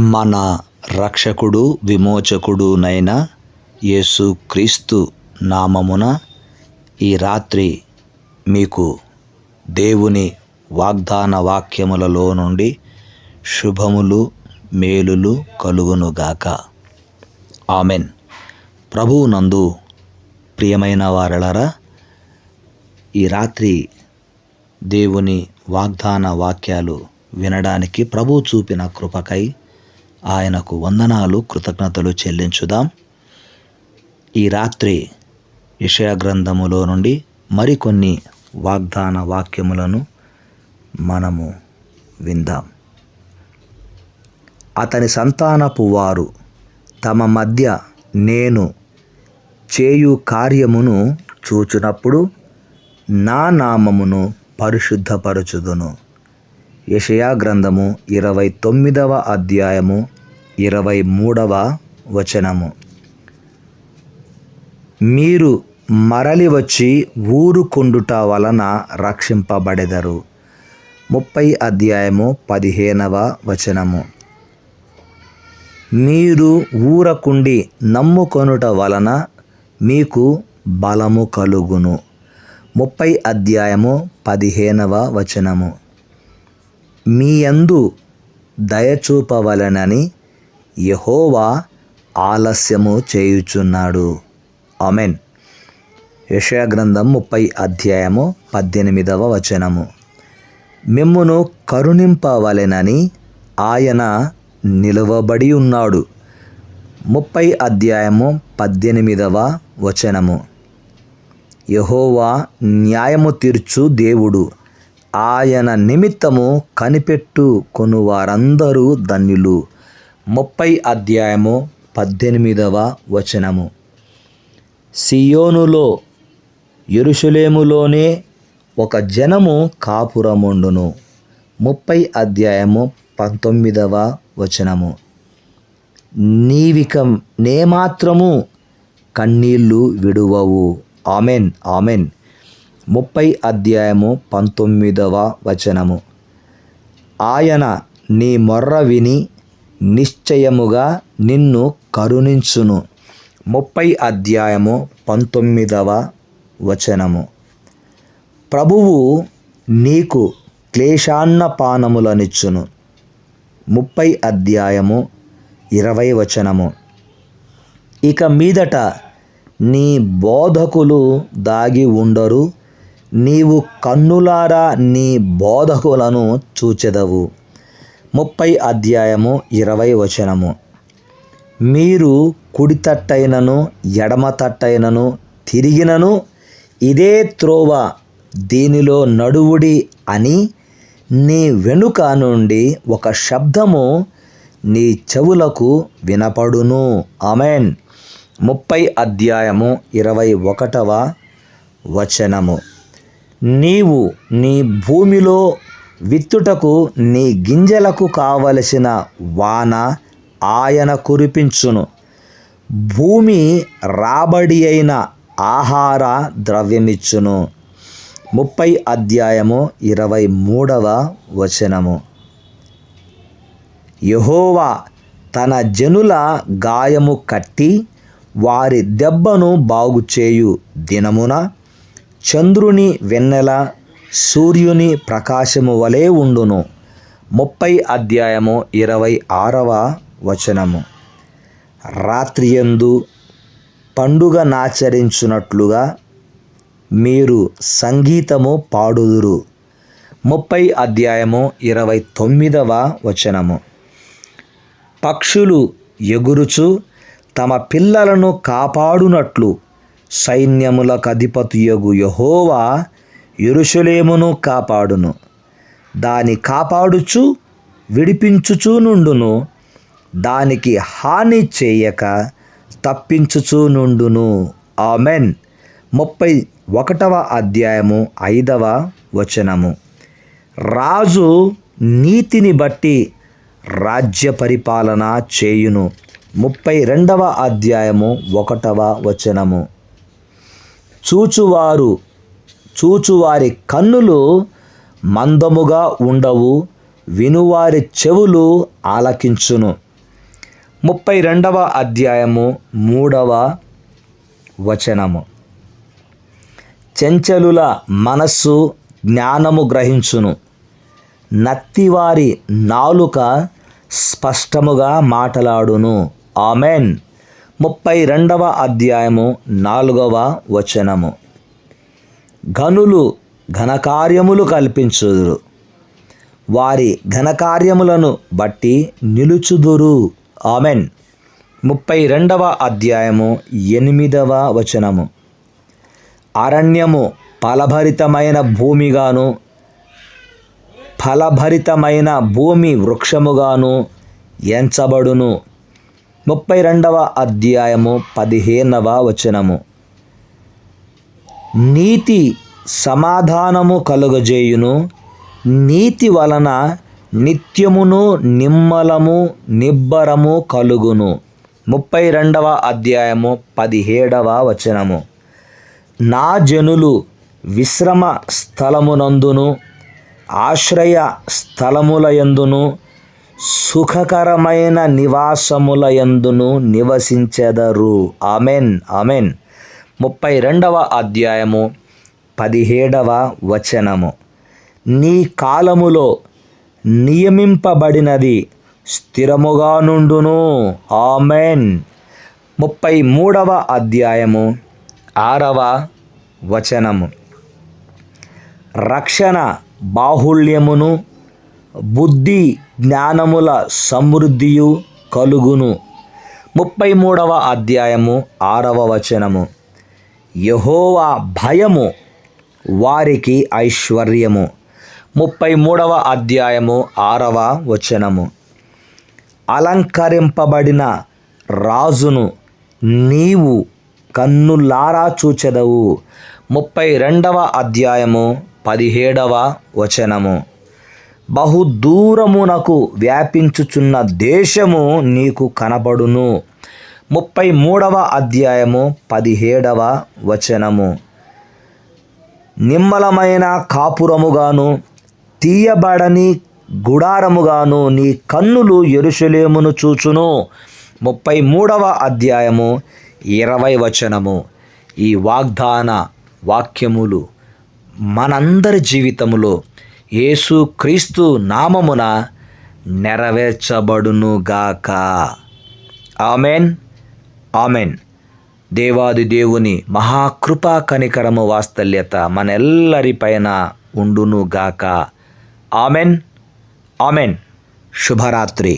మన రక్షకుడు విమోచకుడునైన యేసుక్రీస్తు నామమున ఈ రాత్రి మీకు దేవుని వాగ్దాన వాక్యములలో నుండి శుభములు మేలులు కలుగునుగాక. ఆమెన్. ప్రభువునందు ప్రియమైన వారలారా, ఈ రాత్రి దేవుని వాగ్దాన వాక్యాలు వినడానికి ప్రభు చూపిన కృపకై ఆయనకు వందనాలు, కృతజ్ఞతలు చెల్లించుదాం. ఈ రాత్రి యెషయా గ్రంథములో నుండి మరికొన్ని వాగ్దాన వాక్యములను మనము విందాం. అతని సంతానపు వారు తమ మధ్య నేను చేయు కార్యమును చూచునప్పుడు నా నామమును పరిశుద్ధపరచుదును. యెషయా గ్రంథము 29వ అధ్యాయము 23వ వచనము. మీరు మరలి వచ్చి ఊరుకొండుట వలన రక్షింపబడెదరు. 30 అధ్యాయము 15వ వచనము. మీరు ఊరకుండి నమ్ముకొనుట వలన మీకు బలము కలుగును. 30 అధ్యాయము 15వ వచనము. మీ యందు దయచూపవలెనని యెహోవా ఆలస్యము చేయుచున్నాడు. ఆమెన్. యెషయా గ్రంథం 30 అధ్యాయము 18వ వచనము. మిమ్మును కరుణింపవలెనని ఆయన నిలువబడి ఉన్నాడు. 30 అధ్యాయము 18వ వచనము. యెహోవా న్యాయము తీర్చు దేవుడు, ఆయన నిమిత్తము కనిపెట్టుకొను వారందరూ ధన్యులు. 30 అధ్యాయము 18వ వచనము. సియోనులో యెరూషలేములోనే ఒక జనము కాపురముండును. 30 అధ్యాయము 19వ వచనము. నీవిక నేమాత్రము కన్నీళ్లు విడువవు. Amen, amen. 30 అధ్యాయము 19వ వచనము. ఆయన నీ మొర్ర విని నిశ్చయముగా నిన్ను కరుణించును. 30 అధ్యాయము 19వ వచనము. ప్రభువు నీకు క్లేశాన్నపానములనిచ్చును. 30 అధ్యాయము 20 వచనము. ఇక మీదట నీ బోధకులు దాగి ఉండరు, నీవు కన్నులారా నీ బోధకులను చూచెదవు. 30 అధ్యాయము 20 వచనము. మీరు కుడి తట్టైనను ఎడమ తట్టైనను తిరిగినను ఇదే త్రోవ, దీనిలో నడువుడి అని నీ వెనుక నుండి ఒక శబ్దము నీ చెవులకు వినపడును. ఆమెన్. 30 అధ్యాయము 21వ వచనము. నీవు నీ భూమిలో విత్తుటకు నీ గింజలకు కావలసిన వాన ఆయన కురిపించును. భూమి రాబడి అయిన ఆహార ద్రవ్యమిచ్చును. 30 అధ్యాయము 23వ వచనము. యెహోవా తన జనుల గాయము కట్టి వారి దెబ్బను బాగుచేయు దినమున చంద్రుని వెన్నెల సూర్యుని ప్రకాశము వలె ఉండును. 30 అధ్యాయము 26వ వచనము. రాత్రియందు పండుగ నాచరించున్నట్లుగా మీరు సంగీతము పాడుదురు. 30 అధ్యాయము 29వ వచనము. పక్షులు ఎగురుచు తమ పిల్లలను కాపాడునట్లు సైన్యములకు అధిపతియగు యెహోవా యెరూషలేమును కాపాడును. దాని కాపాడుచు విడిపించుచూ నుండును, దానికి హాని చేయక తప్పించుచూ నుండును. ఆమెన్. 31వ అధ్యాయము 5వ వచనము. రాజు నీతిని బట్టి రాజ్య పరిపాలన చేయును. 32వ అధ్యాయము 1వ వచనము. చూచువారి కన్నులు మందముగా ఉండవు, వినువారి చెవులు ఆలకించును. 32వ అధ్యాయము 3వ వచనము. చెంచలుల మనస్సు జ్ఞానము గ్రహించును, నత్తివారి నాలుక స్పష్టముగా మాటలాడును. ఆమెన్. 32వ అధ్యాయము 4వ వచనము. ఘనులు ఘనకార్యములు కల్పించుదురు, వారి ఘనకార్యములను బట్టి నిలుచుదురు. ఆమెన్. 32వ అధ్యాయము 8వ వచనము. అరణ్యము ఫలభరితమైన భూమిగాను, ఫలభరితమైన భూమి వృక్షముగాను ఎంచబడును. 32వ అధ్యాయము 15వ వచనము. నీతి సమాధానము కలుగజేయును, నీతి వలన నిత్యమును నిమ్మలము నిబ్బరము కలుగును. 32వ అధ్యాయము 17వ వచనము. నా జనులు విశ్రమ స్థలమునందును ఆశ్రయ స్థలములయందును సుఖకరమైన నివాసములయందును నివసించెదరు. ఆమెన్. ఆమెన్. 32వ అధ్యాయము 17వ వచనము. నీ కాలములో నియమింపబడినది స్థిరముగా నుండును. ఆమెన్. 33వ అధ్యాయము 6వ వచనము. రక్షణ బాహుళ్యమును బుద్ధి జ్ఞానముల సమృద్ధియు కలుగును. 33వ అధ్యాయము 6వ వచనము. యెహోవా భయము వారికి ఐశ్వర్యము. 33వ అధ్యాయము 6వ వచనము. అలంకరింపబడిన రాజును నీవు కన్నులారా చూచెదవు. 32వ అధ్యాయము 17వ వచనము. బహుదూరమునకు వ్యాపించుచున్న దేశము నీకు కనబడును. 33వ అధ్యాయము 17వ వచనము. నిమ్మలమైన కాపురముగాను తీయబడని గుడారముగాను నీ కన్నులు యెరూషలేమును చూచును. 33వ అధ్యాయము 20వ వచనము. ఈ వాగ్దాన వాక్యములు మనందరి జీవితములో యేసుక్రీస్తు నామమున నెరవేర్చబడునుగాక. ఆమెన్. ఆమెన్. దేవాది దేవుని మహాకృపా కనికరము వాత్సల్యత మనెల్లరిపైన ఉండునుగాక. ఆమెన్. ఆమెన్. శుభరాత్రి.